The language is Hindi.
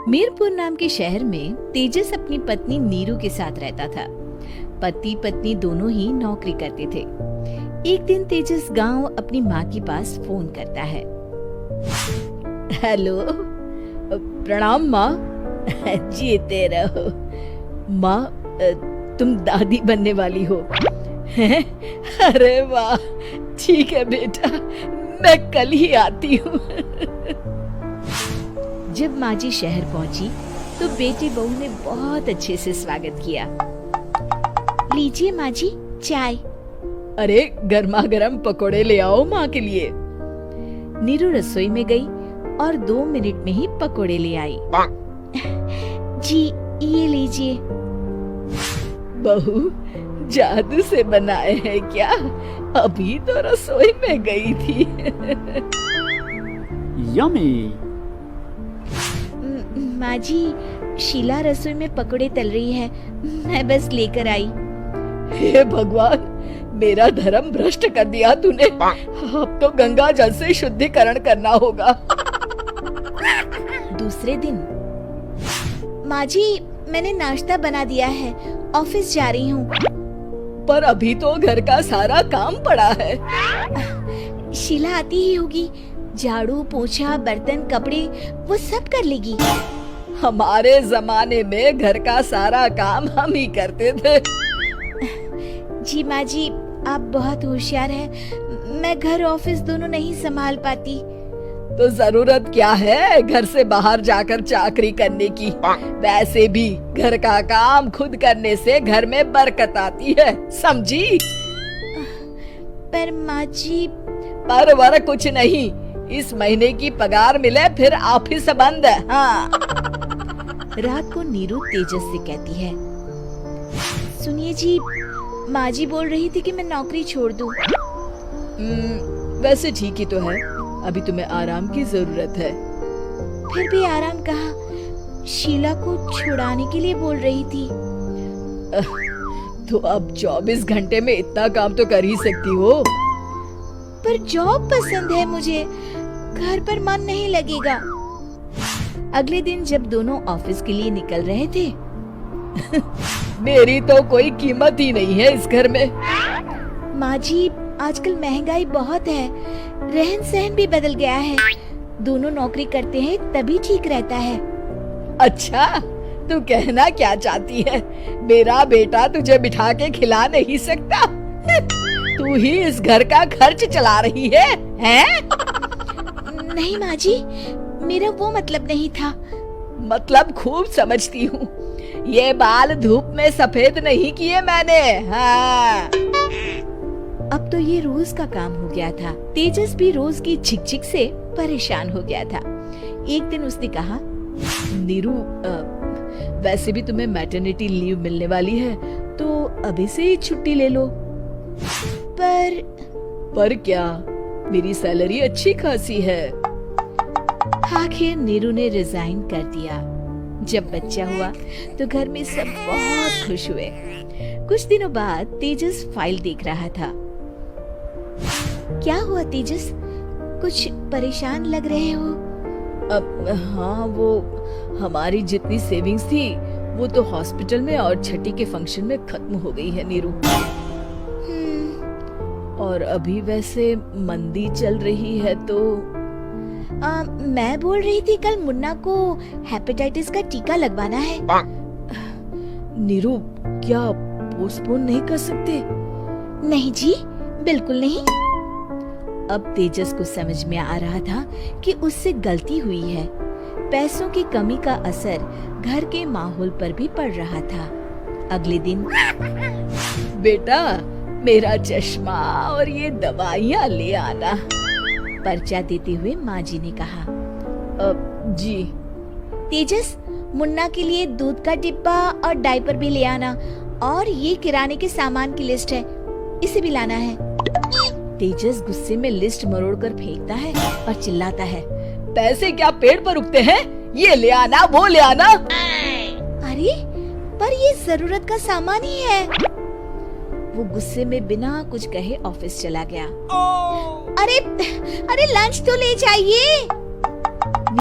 मीरपुर नाम के शहर में तेजस अपनी पत्नी नीरू के साथ रहता था। पति पत्नी दोनों ही नौकरी करते थे। एक दिन तेजस गांव अपनी माँ के पास फोन करता है। हेलो, प्रणाम माँ। जीते रहो माँ, तुम दादी बनने वाली हो। अरे वाह, ठीक है बेटा, मैं कल ही आती हूँ। जब माँ जी शहर पहुंची तो बेटी बहू ने बहुत अच्छे से स्वागत किया। लीजिए माँ जी, चाय। अरे गर्मा गर्म पकोड़े ले आओ माँ के लिए। नीरू रसोई में गई और 2 मिनट में ही पकोड़े ले आई। जी ये लीजिए। बहू जादू से बनाए हैं क्या? अभी तो रसोई में गई थी। यम्मी। माँ जी, शीला रसोई में पकोड़े तल रही है, मैं बस लेकर आई। हे भगवान, मेरा धर्म भ्रष्ट कर दिया तूने। अब तो गंगा जल से शुद्धिकरण करना होगा। दूसरे दिन, माँ जी मैंने नाश्ता बना दिया है, ऑफिस जा रही हूँ। पर अभी तो घर का सारा काम पड़ा है। शीला आती ही होगी, झाड़ू पोछा बर्तन कपड़े वो सब कर लेगी। हमारे जमाने में घर का सारा काम हम ही करते थे। जी माँ जी, आप बहुत होशियार हैं, मैं घर ऑफिस दोनों नहीं संभाल पाती। तो जरूरत क्या है घर से बाहर जाकर चाकरी करने की? वैसे भी घर का काम खुद करने से घर में बरकत आती है, समझी? पर माँ जी। पर वर कुछ नहीं, इस महीने की पगार मिले फिर ऑफिस बंद है। हाँ। रात को नीरू तेजस से कहती है, सुनिए जी, माँ जी बोल रही थी कि मैं नौकरी छोड़ दूं। वैसे ठीक ही तो है, अभी तुम्हें आराम की जरूरत है। फिर भी आराम कहाँ, शीला को छुड़ाने के लिए बोल रही थी। तो अब 24 घंटे में इतना काम तो कर ही सकती हो। पर जॉब पसंद है मुझे, घर पर मन नहीं लगेगा। अगले दिन जब दोनों ऑफिस के लिए निकल रहे थे, मेरी तो कोई कीमत ही नहीं है इस घर में। माँ जी, आजकल महंगाई बहुत है, रहन सहन भी बदल गया है। दोनों नौकरी करते हैं तभी ठीक रहता है। अच्छा, तू कहना क्या चाहती है? मेरा बेटा तुझे बिठा के खिला नहीं सकता? तू ही इस घर का खर्च चला रही है, हैं? नहीं माँ जी, मेरा वो मतलब नहीं था। मतलब खूब समझती हूँ, ये बाल धूप में सफेद नहीं किए मैंने। हाँ। अब तो ये रोज का काम हो गया था। तेजस भी रोज की झिकझिक से परेशान हो गया था। एक दिन उसने कहा, नीरू, वैसे भी तुम्हें मैटरनिटी लीव मिलने वाली है, तो अभी से ही छुट्टी ले लो। पर क्या, मेरी सैलरी अच्छी खासी है। आखिर नीरू ने रिजाइन कर दिया। जब बच्चा हुआ तो घर में सब बहुत खुश हुए। कुछ दिनों बाद तेजस फाइल देख रहा था। क्या हुआ तेजस, कुछ परेशान लग रहे हो? हाँ, वो हमारी जितनी सेविंग्स थी वो तो हॉस्पिटल में और छठी के फंक्शन में खत्म हो गई है नीरू। और अभी वैसे मंदी चल रही है तो मैं बोल रही थी कल मुन्ना को हेपेटाइटिस का टीका लगवाना है। नीरू, क्या पोस्टपोन नहीं कर सकते? नहीं जी, बिल्कुल नहीं। अब तेजस को समझ में आ रहा था कि उससे गलती हुई है। पैसों की कमी का असर घर के माहौल पर भी पड़ रहा था। अगले दिन, बेटा मेरा चश्मा और ये दवाइयाँ ले आना, पर्चा देते हुए माँ जी ने कहा। जी। तेजस, मुन्ना के लिए दूध का डिब्बा और डायपर भी ले आना, और ये किराने के सामान की लिस्ट है, इसे भी लाना है। तेजस गुस्से में लिस्ट मरोड़कर फेंकता है और चिल्लाता है, पैसे क्या पेड़ पर उगते हैं? ये ले आना, वो ले आना। अरे पर ये जरूरत का सामान ही है। वो गुस्से में बिना कुछ कहे ऑफिस चला गया। अरे लंच तो ले जाइए।